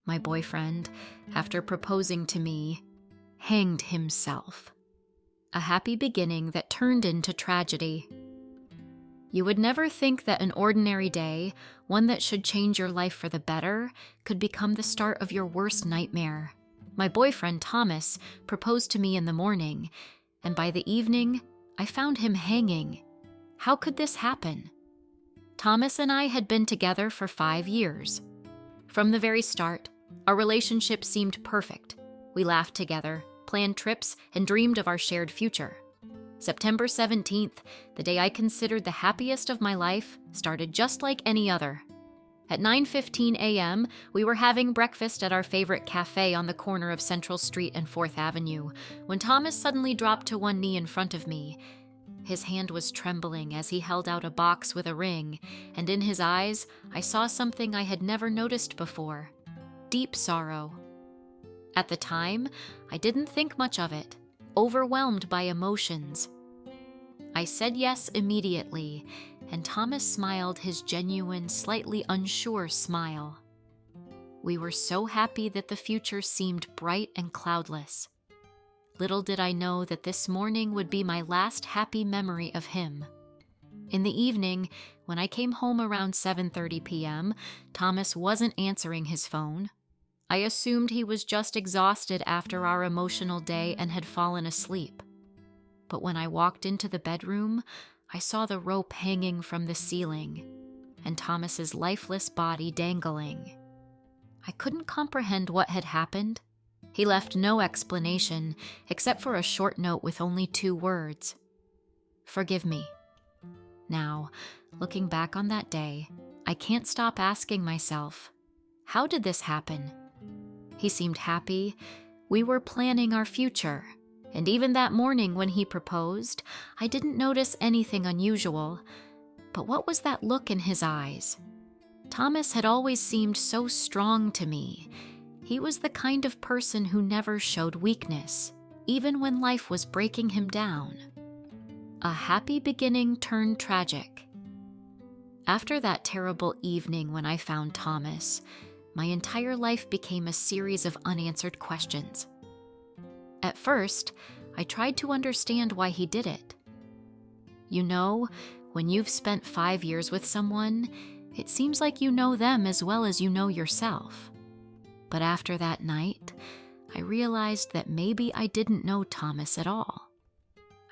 my boyfriend, after proposing to me, hanged himself. A happy beginning that turned into tragedy. You would never think that an ordinary day, one that should change your life for the better, could become the start of your worst nightmare. My boyfriend, Thomas, proposed to me in the morning, and by the evening, I found him hanging. How could this happen? Thomas and I had been together for 5 years. From the very start, our relationship seemed perfect. We laughed together, planned trips, and dreamed of our shared future. September 17th, the day I considered the happiest of my life, started just like any other. At 9:15 a.m., we were having breakfast at our favorite cafe on the corner of Central Street and 4th Avenue, when Thomas suddenly dropped to one knee in front of me. His hand was trembling as he held out a box with a ring, and in his eyes, I saw something I had never noticed before: deep sorrow. At the time, I didn't think much of it, overwhelmed by emotions. I said yes immediately, and Thomas smiled his genuine, slightly unsure smile. We were so happy that the future seemed bright and cloudless. Little did I know that this morning would be my last happy memory of him. In the evening, when I came home around 7:30 p.m., Thomas wasn't answering his phone. I assumed he was just exhausted after our emotional day and had fallen asleep. But when I walked into the bedroom, I saw the rope hanging from the ceiling and Thomas's lifeless body dangling. I couldn't comprehend what had happened. He left no explanation except for a short note with only 2 words: "Forgive me." Now, looking back on that day, I can't stop asking myself, how did this happen? He seemed happy. We were planning our future. And even that morning when he proposed, I didn't notice anything unusual. But what was that look in his eyes? Thomas had always seemed so strong to me. He was the kind of person who never showed weakness, even when life was breaking him down. A happy beginning turned tragic. After that terrible evening when I found Thomas, my entire life became a series of unanswered questions. At first, I tried to understand why he did it. You know, when you've spent 5 years with someone, it seems like you know them as well as you know yourself. But after that night, I realized that maybe I didn't know Thomas at all.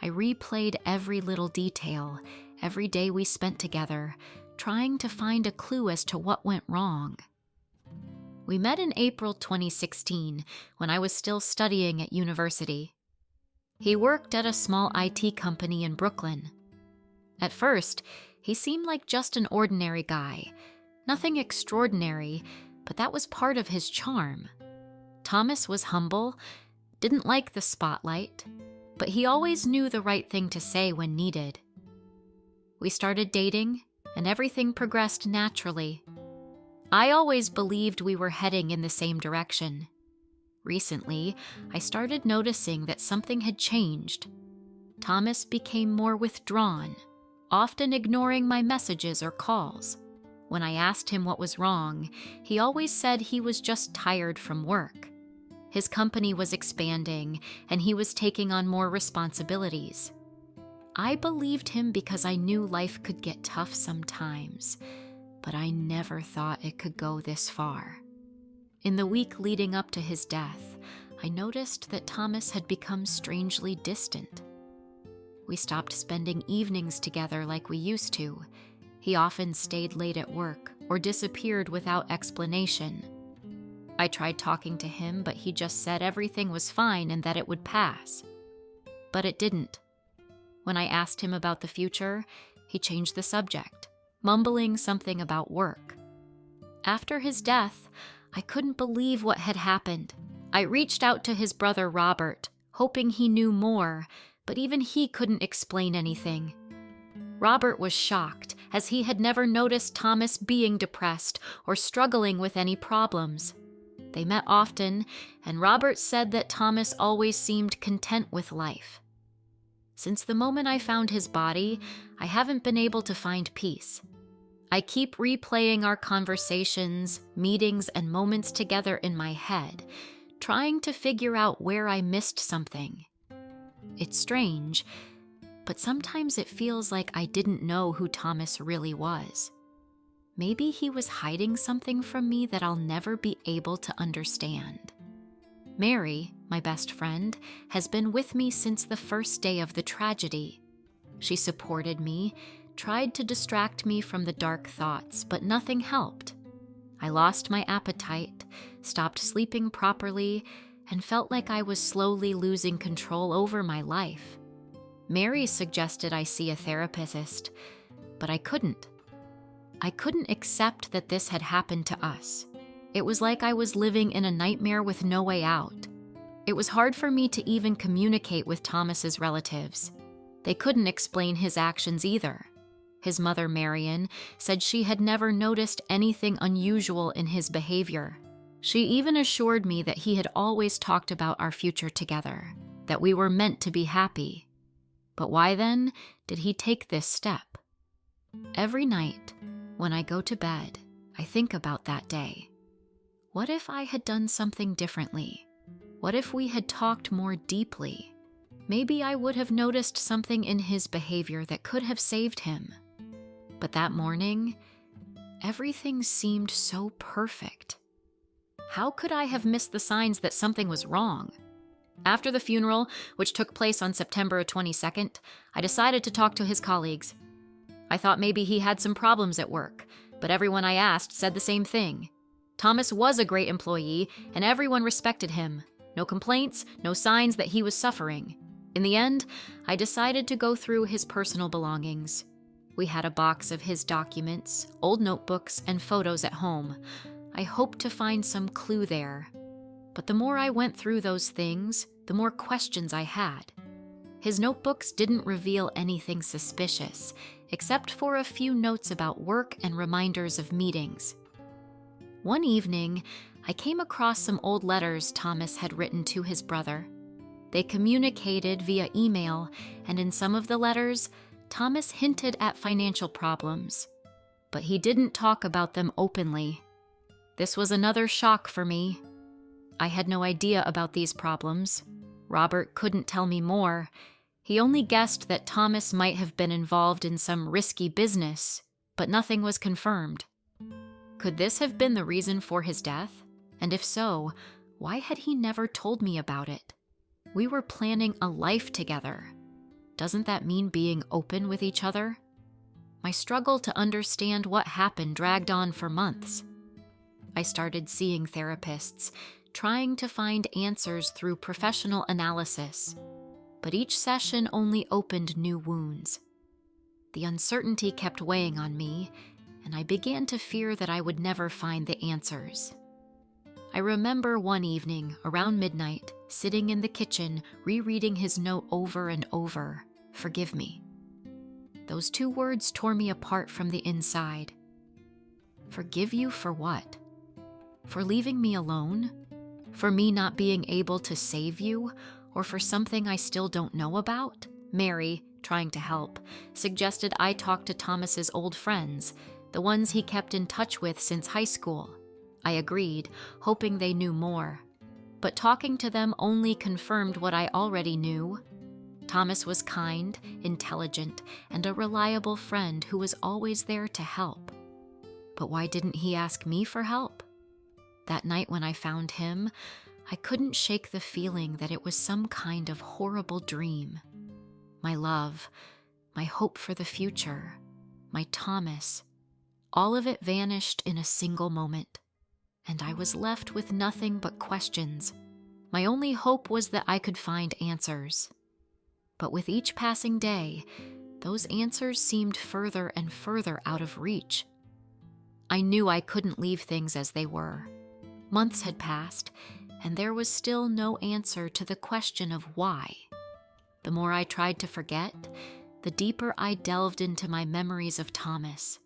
I replayed every little detail, every day we spent together, trying to find a clue as to what went wrong. We met in April 2016, when I was still studying at university. He worked at a small IT company in Brooklyn. At first, he seemed like just an ordinary guy. Nothing extraordinary, but that was part of his charm. Thomas was humble, didn't like the spotlight, but he always knew the right thing to say when needed. We started dating, and everything progressed naturally. I always believed we were heading in the same direction. Recently, I started noticing that something had changed. Thomas became more withdrawn, often ignoring my messages or calls. When I asked him what was wrong, he always said he was just tired from work. His company was expanding, and he was taking on more responsibilities. I believed him because I knew life could get tough sometimes, but I never thought it could go this far. In the week leading up to his death, I noticed that Thomas had become strangely distant. We stopped spending evenings together like we used to. He often stayed late at work or disappeared without explanation. I tried talking to him, but he just said everything was fine and that it would pass. But it didn't. When I asked him about the future, he changed the subject, mumbling something about work. After his death, I couldn't believe what had happened. I reached out to his brother Robert, hoping he knew more, but even he couldn't explain anything. Robert was shocked, as he had never noticed Thomas being depressed or struggling with any problems. They met often, and Robert said that Thomas always seemed content with life. Since the moment I found his body, I haven't been able to find peace. I keep replaying our conversations, meetings, and moments together in my head, trying to figure out where I missed something. It's strange, but sometimes it feels like I didn't know who Thomas really was. Maybe he was hiding something from me that I'll never be able to understand. Mary, my best friend, has been with me since the first day of the tragedy. She supported me, tried to distract me from the dark thoughts, but nothing helped. I lost my appetite, stopped sleeping properly, and felt like I was slowly losing control over my life. Mary suggested I see a therapist, but I couldn't. I couldn't accept that this had happened to us. It was like I was living in a nightmare with no way out. It was hard for me to even communicate with Thomas's relatives. They couldn't explain his actions either. His mother, Marion, said she had never noticed anything unusual in his behavior. She even assured me that he had always talked about our future together, that we were meant to be happy. But why then did he take this step? Every night, when I go to bed, I think about that day. What if I had done something differently? What if we had talked more deeply? Maybe I would have noticed something in his behavior that could have saved him. But that morning, everything seemed so perfect. How could I have missed the signs that something was wrong? After the funeral, which took place on September 22nd, I decided to talk to his colleagues. I thought maybe he had some problems at work, but everyone I asked said the same thing. Thomas was a great employee, and everyone respected him. No complaints, no signs that he was suffering. In the end, I decided to go through his personal belongings. We had a box of his documents, old notebooks, and photos at home. I hoped to find some clue there. But the more I went through those things, the more questions I had. His notebooks didn't reveal anything suspicious, except for a few notes about work and reminders of meetings. One evening, I came across some old letters Thomas had written to his brother. They communicated via email, and in some of the letters, Thomas hinted at financial problems, but he didn't talk about them openly. This was another shock for me. I had no idea about these problems. Robert couldn't tell me more. He only guessed that Thomas might have been involved in some risky business, but nothing was confirmed. Could this have been the reason for his death? And if so, why had he never told me about it? We were planning a life together. Doesn't that mean being open with each other? My struggle to understand what happened dragged on for months. I started seeing therapists, trying to find answers through professional analysis, but each session only opened new wounds. The uncertainty kept weighing on me, and I began to fear that I would never find the answers. I remember one evening, around midnight, sitting in the kitchen, rereading his note over and over, "Forgive me." Those two words tore me apart from the inside. Forgive you for what? For leaving me alone? For me not being able to save you? Or for something I still don't know about? Mary, trying to help, suggested I talk to Thomas's old friends, the ones he kept in touch with since high school. I agreed, hoping they knew more. But talking to them only confirmed what I already knew. Thomas was kind, intelligent, and a reliable friend who was always there to help. But why didn't he ask me for help? That night when I found him, I couldn't shake the feeling that it was some kind of horrible dream. My love, my hope for the future, my Thomas, all of it vanished in a single moment, and I was left with nothing but questions. My only hope was that I could find answers. But with each passing day, those answers seemed further and further out of reach. I knew I couldn't leave things as they were. Months had passed, and there was still no answer to the question of why. The more I tried to forget, the deeper I delved into my memories of Thomas.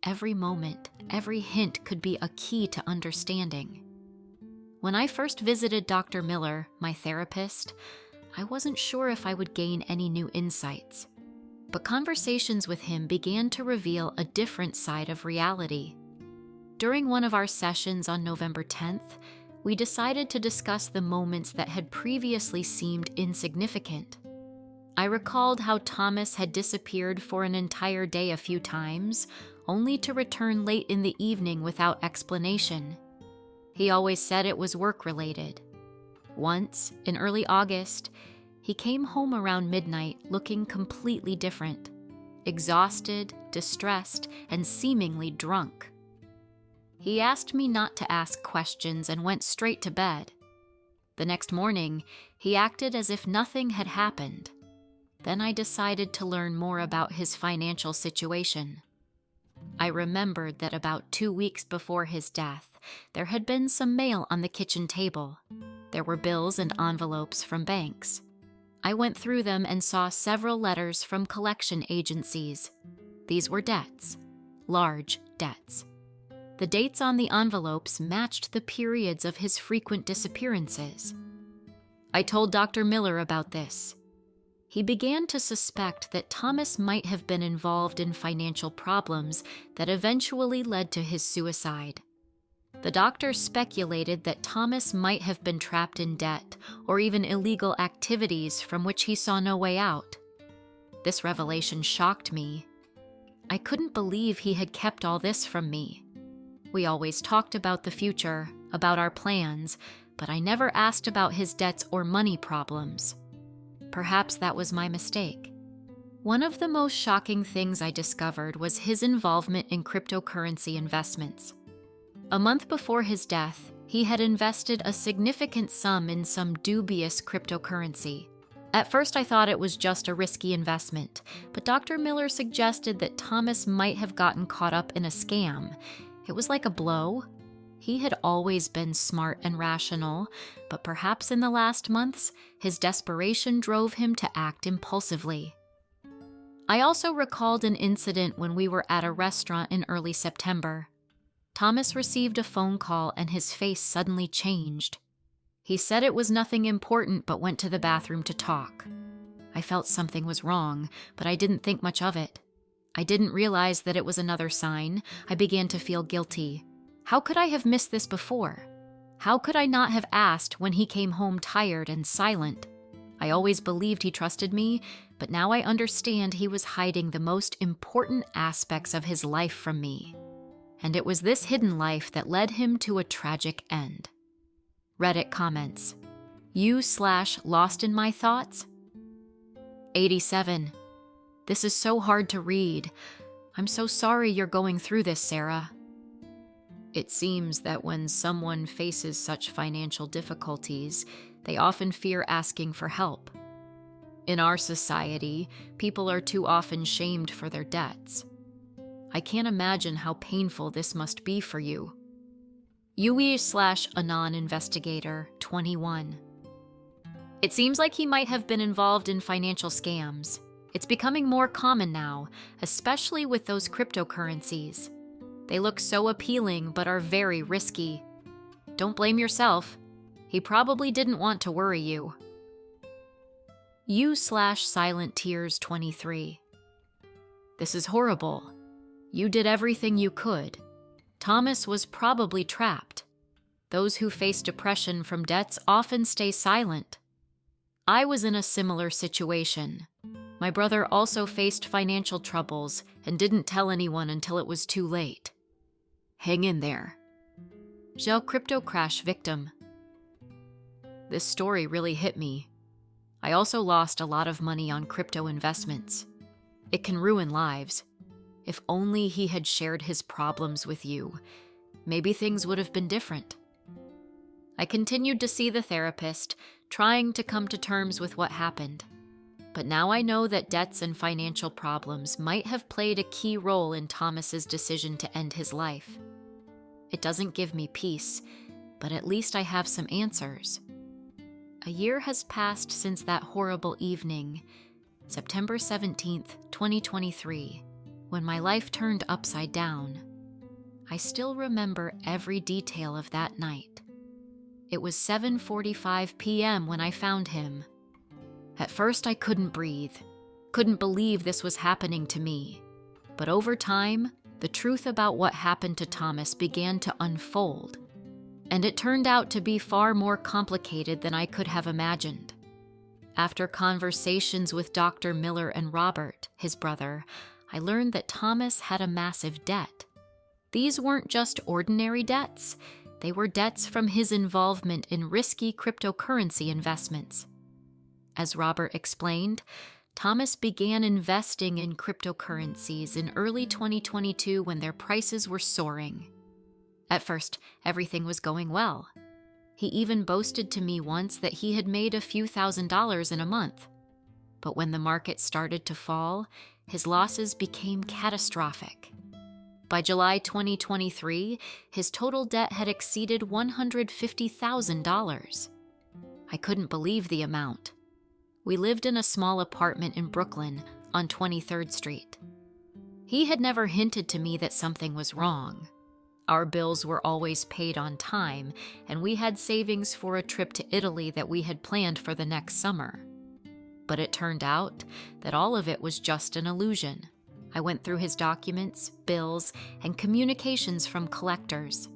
Every moment, every hint could be a key to understanding. When I first visited Dr. Miller, my therapist, I wasn't sure if I would gain any new insights. But conversations with him began to reveal a different side of reality. During one of our sessions on November 10th, we decided to discuss the moments that had previously seemed insignificant. I recalled how Thomas had disappeared for an entire day a few times, only to return late in the evening without explanation. He always said it was work-related. Once, in early August, he came home around midnight looking completely different, exhausted, distressed, and seemingly drunk. He asked me not to ask questions and went straight to bed. The next morning, he acted as if nothing had happened. Then I decided to learn more about his financial situation. I remembered that about 2 weeks before his death, there had been some mail on the kitchen table. There were bills and envelopes from banks. I went through them and saw several letters from collection agencies. These were debts, large debts. The dates on the envelopes matched the periods of his frequent disappearances. I told Dr. Miller about this. He began to suspect that Thomas might have been involved in financial problems that eventually led to his suicide. The doctor speculated that Thomas might have been trapped in debt or even illegal activities from which he saw no way out. This revelation shocked me. I couldn't believe he had kept all this from me. We always talked about the future, about our plans, but I never asked about his debts or money problems. Perhaps that was my mistake. One of the most shocking things I discovered was his involvement in cryptocurrency investments. A month before his death, he had invested a significant sum in some dubious cryptocurrency. At first I thought it was just a risky investment, but Dr. Miller suggested that Thomas might have gotten caught up in a scam. It was like a blow. He had always been smart and rational, but perhaps in the last months, his desperation drove him to act impulsively. I also recalled an incident when we were at a restaurant in early September. Thomas received a phone call and his face suddenly changed. He said it was nothing important but went to the bathroom to talk. I felt something was wrong, but I didn't think much of it. I didn't realize that it was another sign. I began to feel guilty. How could I have missed this before? How could I not have asked when he came home tired and silent? I always believed he trusted me, but now I understand he was hiding the most important aspects of his life from me. And it was this hidden life that led him to a tragic end. Reddit comments, "You/lost in my thoughts?" 87. This is so hard to read. I'm so sorry you're going through this, Sarah. It seems that when someone faces such financial difficulties, they often fear asking for help. In our society, people are too often shamed for their debts. I can't imagine how painful this must be for you. Yui/Anon Investigator, 21. It seems like he might have been involved in financial scams. It's becoming more common now, especially with those cryptocurrencies. They look so appealing but are very risky. Don't blame yourself. He probably didn't want to worry you. You/Silent Tears 23. This is horrible. You did everything you could. Thomas was probably trapped. Those who face depression from debts often stay silent. I was in a similar situation. My brother also faced financial troubles and didn't tell anyone until it was too late. Hang in there. Gel Crypto Crash Victim. This story really hit me. I also lost a lot of money on crypto investments. It can ruin lives. If only he had shared his problems with you, maybe things would have been different. I continued to see the therapist, trying to come to terms with what happened. But now I know that debts and financial problems might have played a key role in Thomas's decision to end his life. It doesn't give me peace, but at least I have some answers. A year has passed since that horrible evening, September 17th, 2023, when my life turned upside down. I still remember every detail of that night. It was 7:45 p.m. when I found him. At first I couldn't breathe. Couldn't believe this was happening to me. But over time, the truth about what happened to Thomas began to unfold, and it turned out to be far more complicated than I could have imagined. After conversations with Dr. Miller and Robert, his brother, I learned that Thomas had a massive debt. These weren't just ordinary debts. They were debts from his involvement in risky cryptocurrency investments. As Robert explained, Thomas began investing in cryptocurrencies in early 2022 when their prices were soaring. At first, everything was going well. He even boasted to me once that he had made a few $1,000s in a month. But when the market started to fall, his losses became catastrophic. By July 2023, his total debt had exceeded $150,000. I couldn't believe the amount. We lived in a small apartment in Brooklyn on 23rd Street. He had never hinted to me that something was wrong. Our bills were always paid on time, and we had savings for a trip to Italy that we had planned for the next summer. But it turned out that all of it was just an illusion. I went through his documents, bills, and communications from collectors.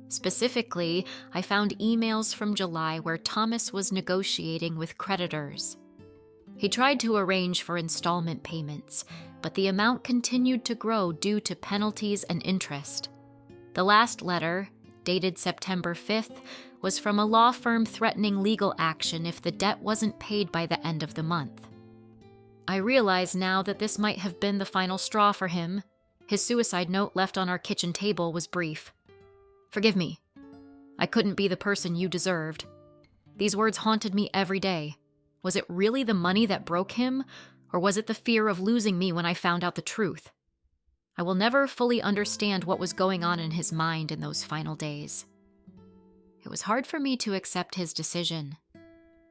Specifically, I found emails from July where Thomas was negotiating with creditors. He tried to arrange for installment payments, but the amount continued to grow due to penalties and interest. The last letter, dated September 5th, was from a law firm threatening legal action if the debt wasn't paid by the end of the month. I realize now that this might have been the final straw for him. His suicide note left on our kitchen table was brief. "Forgive me. I couldn't be the person you deserved." These words haunted me every day. Was it really the money that broke him, or was it the fear of losing me when I found out the truth? I will never fully understand what was going on in his mind in those final days. It was hard for me to accept his decision.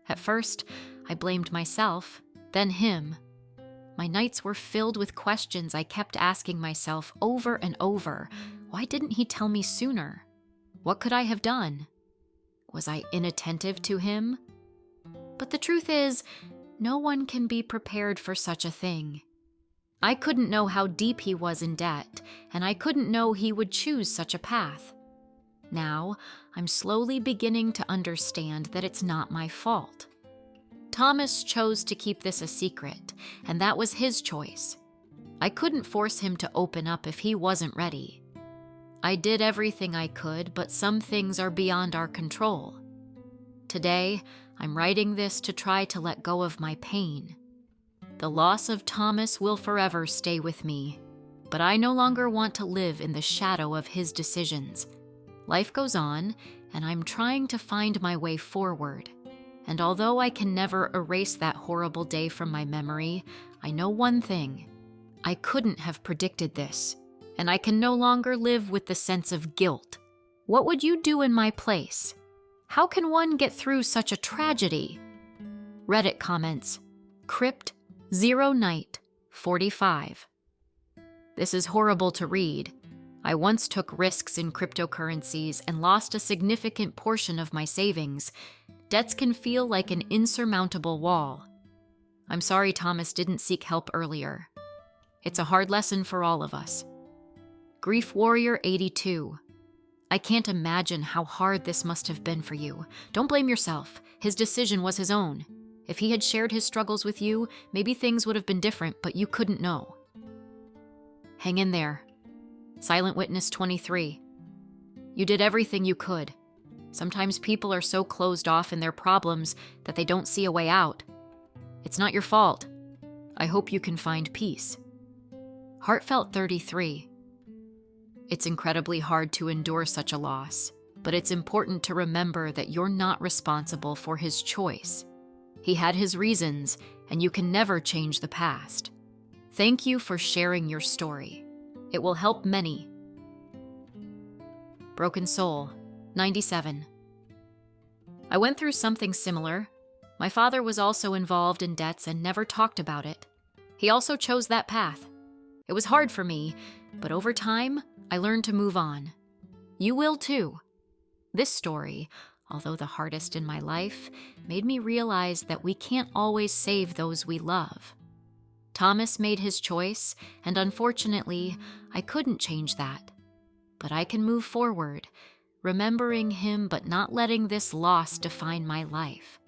At first, I blamed myself, then him. My nights were filled with questions I kept asking myself over and over. Why didn't he tell me sooner? What could I have done? Was I inattentive to him? But the truth is, no one can be prepared for such a thing. I couldn't know how deep he was in debt, and I couldn't know he would choose such a path. Now, I'm slowly beginning to understand that it's not my fault. Thomas chose to keep this a secret, and that was his choice. I couldn't force him to open up if he wasn't ready. I did everything I could, but some things are beyond our control. Today, I'm writing this to try to let go of my pain. The loss of Thomas will forever stay with me, but I no longer want to live in the shadow of his decisions. Life goes on, and I'm trying to find my way forward. And although I can never erase that horrible day from my memory, I know one thing. I couldn't have predicted this, and I can no longer live with the sense of guilt. What would you do in my place? How can one get through such a tragedy? Reddit comments, Crypt 0 Night 45. This is horrible to read. I once took risks in cryptocurrencies and lost a significant portion of my savings. Debts can feel like an insurmountable wall. I'm sorry Thomas didn't seek help earlier. It's a hard lesson for all of us. Grief Warrior 82. I can't imagine how hard this must have been for you. Don't blame yourself. His decision was his own. If he had shared his struggles with you, maybe things would have been different, but you couldn't know. Hang in there. Silent Witness 23. You did everything you could. Sometimes people are so closed off in their problems that they don't see a way out. It's not your fault. I hope you can find peace. Heartfelt 33. It's incredibly hard to endure such a loss, but it's important to remember that you're not responsible for his choice. He had his reasons, and you can never change the past. Thank you for sharing your story. It will help many. Broken Soul 97. I went through something similar. My father was also involved in debts and never talked about it. He also chose that path. It was hard for me, but over time, I learned to move on. You will too. This story, although the hardest in my life, made me realize that we can't always save those we love. Thomas made his choice, and unfortunately, I couldn't change that. But I can move forward, remembering him but not letting this loss define my life.